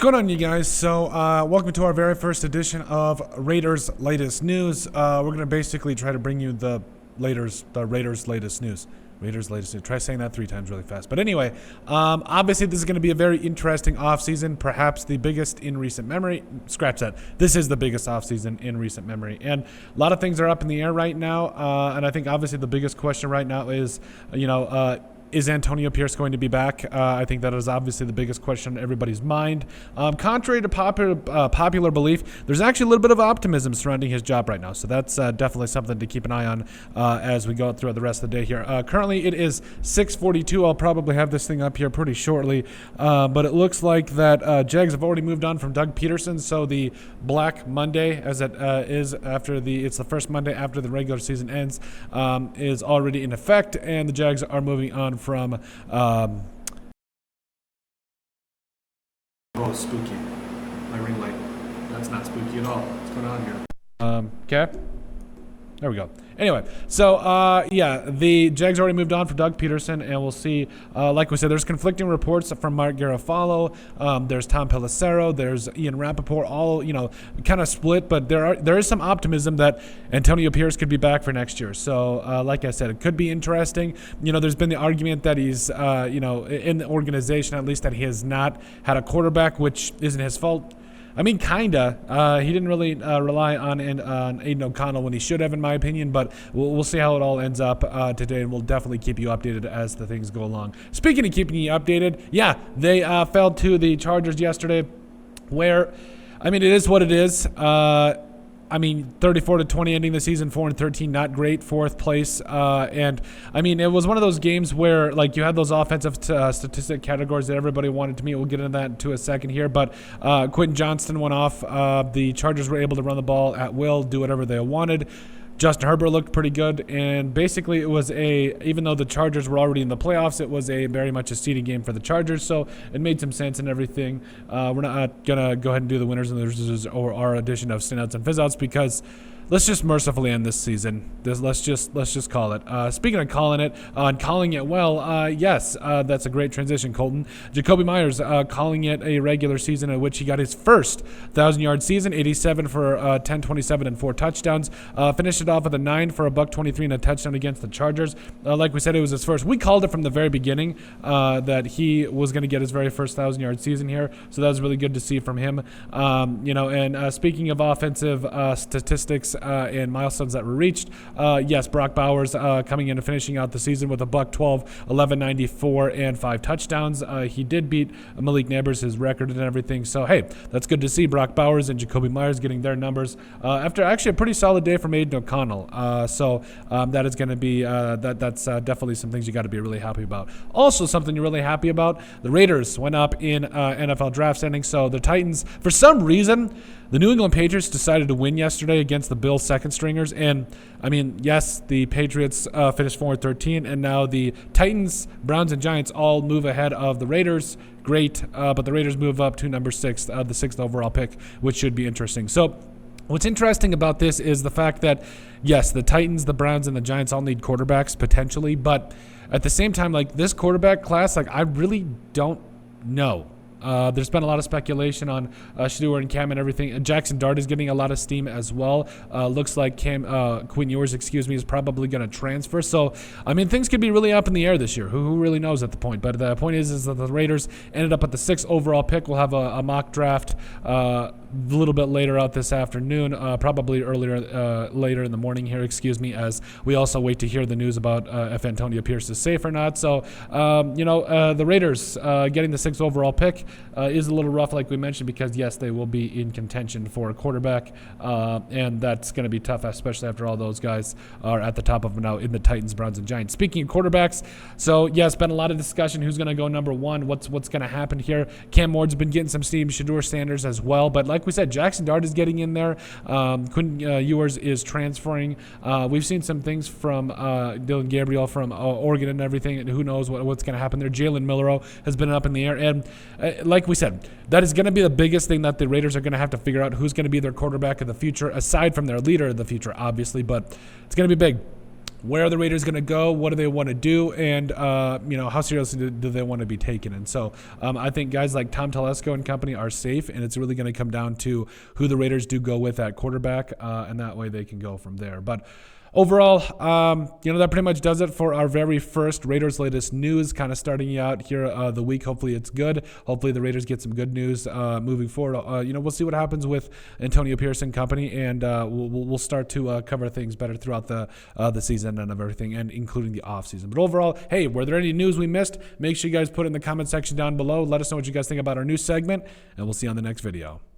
going on, you guys? So, welcome to our very first edition of Raiders' latest news. We're gonna basically try to bring you the Raiders' latest news. Raiders' latest news. Try saying that 3 times really fast. But anyway, obviously this is going to be a very interesting offseason, perhaps the biggest in recent memory. Scratch that. This is the biggest offseason in recent memory. And a lot of things are up in the air right now. And I think obviously the biggest question right now is, is Antonio Pierce going to be back? I think that is obviously the biggest question in everybody's mind. Contrary to popular belief, there's actually a little bit of optimism surrounding his job right now. So that's definitely something to keep an eye on as we go throughout the rest of the day here. Currently, it is 6:42. I'll probably have this thing up here pretty shortly. But it looks like that Jags have already moved on from Doug Peterson. So the Black Monday, as it is after it's the first Monday after the regular season ends, is already in effect. And the Jags are moving on from spooky. My ring light. That's not spooky at all. What's going on here? Okay. There we go. Anyway, so, the Jags already moved on for Doug Peterson, and we'll see, like we said, there's conflicting reports from Mark Garofalo, there's Tom Pelissero, there's Ian Rappaport, all, kind of split, but there is some optimism that Antonio Pierce could be back for next year. So, like I said, it could be interesting. There's been the argument that he's, in the organization, at least, that he has not had a quarterback, which isn't his fault. I mean, kinda. He didn't really rely on Aiden O'Connell when he should have, in my opinion. But we'll see how it all ends up today, and we'll definitely keep you updated as the things go along. Speaking of keeping you updated, they fell to the Chargers yesterday, where, it is what it is. 34-20 ending the season, 4-13, not great, 4th place. It was one of those games where, you had those offensive statistic categories that everybody wanted to meet. We'll get into that into a second here. But Quentin Johnston went off. The Chargers were able to run the ball at will, do whatever they wanted. Justin Herbert looked pretty good, and basically it was even though the Chargers were already in the playoffs, it was very much a seeding game for the Chargers, so it made some sense and everything. We're not going to go ahead and do the winners and losers or our edition of standouts and fizzouts because let's just mercifully end this season. Let's just call it. Speaking of calling it, calling it well, yes, that's a great transition, Colton. Jacoby Myers calling it a regular season in which he got his first 1,000-yard season, 87 for 10-27 and 4 touchdowns. Finished it off with a 9 for a $123 and a touchdown against the Chargers. Like we said, it was his first. We called it from the very beginning that he was going to get his very first 1,000-yard season here, so that was really good to see from him. Speaking of offensive statistics and milestones that were reached, yes, Brock Bowers coming in and finishing out the season with a $112, 1194, and 5 touchdowns. He did beat Malik Nabers, his record and everything. So, hey, that's good to see Brock Bowers and Jacoby Myers getting their numbers after actually a pretty solid day from Aiden O'Connell. That is going to be that's definitely some things you got to be really happy about. Also, something you're really happy about, the Raiders went up in NFL draft standings. So the Titans, for some reason, the New England Patriots decided to win yesterday against the Bills second stringers. And, yes, the Patriots finished 4-13, and now the Titans, Browns, and Giants all move ahead of the Raiders. Great, but the Raiders move up to number 6, the 6th overall pick, which should be interesting. So what's interesting about this is the fact that, yes, the Titans, the Browns, and the Giants all need quarterbacks potentially, but at the same time, this quarterback class, I really don't know. There's been a lot of speculation on Shador and Cam and everything. Jackson Dart is getting a lot of steam as well. Looks like Quinn Ewers, is probably going to transfer. So, things could be really up in the air this year. Who really knows at the point? But the point is that the Raiders ended up at the 6th overall pick. We'll have a mock draft a little bit later out this afternoon, probably later in the morning here, as we also wait to hear the news about if Antonio Pierce is safe or not. So, the Raiders getting the 6th overall pick is a little rough, like we mentioned, because, yes, they will be in contention for a quarterback, and that's going to be tough, especially after all those guys are at the top of now in the Titans, Browns, and Giants. Speaking of quarterbacks, so, yes, been a lot of discussion who's going to go number 1, what's going to happen here. Cam Ward's been getting some steam, Shador Sanders as well, but like we said, Jackson Dart is getting in there. Quinn Ewers is transferring. We've seen some things from Dylan Gabriel from Oregon and everything, and who knows what's going to happen there. Jalen Milroe has been up in the air, and like we said, that is going to be the biggest thing that the Raiders are going to have to figure out, who's going to be their quarterback of the future, aside from their leader of the future, obviously, but it's going to be big. where are the Raiders going to go? What do they want to do? And, how seriously do they want to be taken? And so I think guys like Tom Telesco and company are safe, and it's really going to come down to who the Raiders do go with at quarterback, and that way they can go from there. But overall, that pretty much does it for our very first Raiders latest news, kind of starting out here the week. Hopefully it's good. Hopefully the Raiders get some good news moving forward. We'll see what happens with Antonio Pierce and company, and we'll start to cover things better throughout the season and of everything, and including the offseason. But overall, hey, were there any news we missed? Make sure you guys put it in the comment section down below. Let us know what you guys think about our new segment, and we'll see you on the next video.